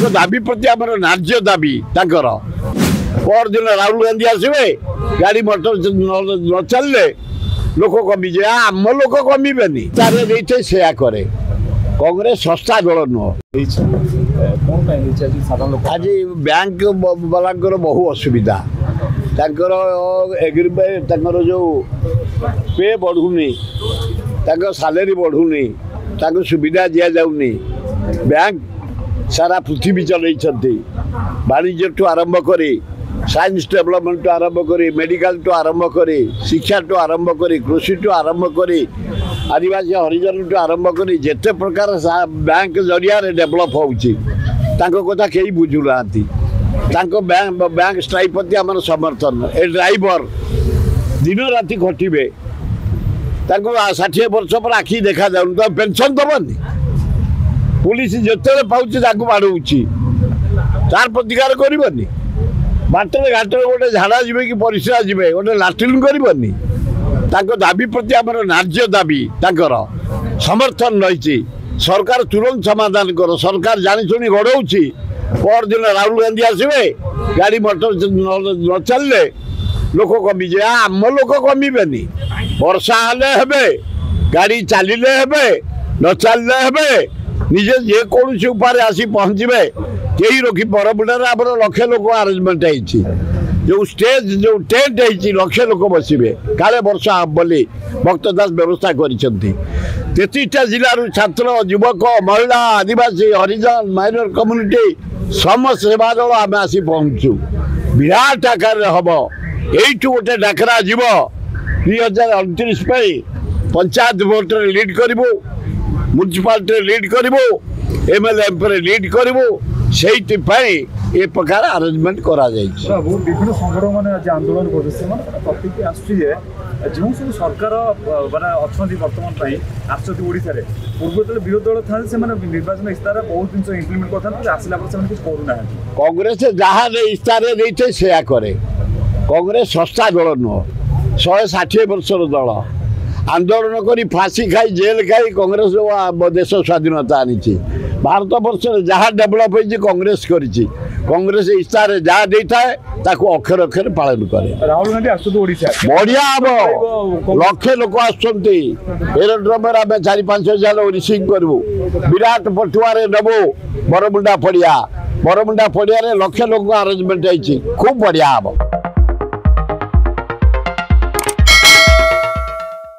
दाबी प्रति आम न्याय दाबी पर दिन राहुल गांधी आसवे गाड़ी मोटर न चलले लोक कमी आम लोक कमिबेनी तारे से करे कांग्रेस सस्ता दल नुह आज बैंक वाला बहु असुविधा एग्रीमेंट जो पे बढ़ुनी सालेरी बढ़ुनी सुविधा दि जाऊनी बैंक सारा पृथ्वी चलती वाणिज्य ठू आरंभ करी साइंस डेवलपमेंट टू आरंभ करी मेडिकल टू आरंभ करी शिक्षा टू आरंभ करी कृषि टू आरंभ करी आदिवासी हरिजन टू आरंभ करी जिते प्रकार बैंक जरिया डेवलप होउची कथा कहीं बुझुना बैंक स्ट्राइक प्रति आम समर्थन ए ड्राइवर दिन राति खटिबे 60 वर्ष पर आखि देखा जाऊन तो पेंशन दबनी पुलिस जिते पाँच बाड़ौची तार प्रतिकार करनी बाटर घाटर गोटे झाड़ा जी कि परिश्रा जी गोटे लाट्रिन करनी दाबी प्रति आम न्याय दाबी समर्थन रही सरकार तुरंत समाधान कर सरकार जानी गड़ौची पर दिन राहुल गांधी आसवे गाड़ी मोटर न चलले लोक कमी आम लोक कमिबेनी वर्षा हेले गाड़ी चलिए न चलले हे निजे जेकोसी उपाय आसी पहुँचे कहीं रोकी बरमुडार आम लक्षे लोक आरेंजमेंट जो स्टेज जो टेंट है लक्षे लोक बसवे काले वर्षा बोली भक्त दास व्यवस्था कर जिलू छात्र युवक महिला आदिवासी हरिजन माइनर कम्युनिटी समस्त सेवा दल आम आसी पहुँचु विराट आकार हम यू गोटे डाकरा जीव 2029 पंचायत भोट लीड करूँ म्युनिसिपालिटी लीड करूँ एमएलए एमपी लीड करूँ से प्रकार आरेंजमेंट करा विभिन्न संगठन मैंने आज आंदोलन कर जो सब सरकार माने अच्छा बर्तमान आसोशा पूर्व जो विरोधी दल था निर्वाचन इस्तार बहुत जिन इम्प्लीमेंट करते आसला कुछ करूना कांग्रेस जहाँ इस्तार देते से करे कांग्रेस सस्ता दल नुह 160 वर्षर दल आंदोलन करी फांसी खाई जेल खाई कांग्रेस देश स्वाधीनता आनी भारत वर्ष जहाँ डेभलप हो कांग्रेस करी कांग्रेस इस्तार जहाँ देता है अक्षर अक्षर पालन करे राहुल गांधी आसुच्छे बढ़िया हम लक्षे लोक आसड्रम 4-5 हजार रिसीव करूँ विराट पटुआरे नबू बरमुंडा पड़िया लक्षे लोक आरेंजमेंट खूब बढ़िया हम।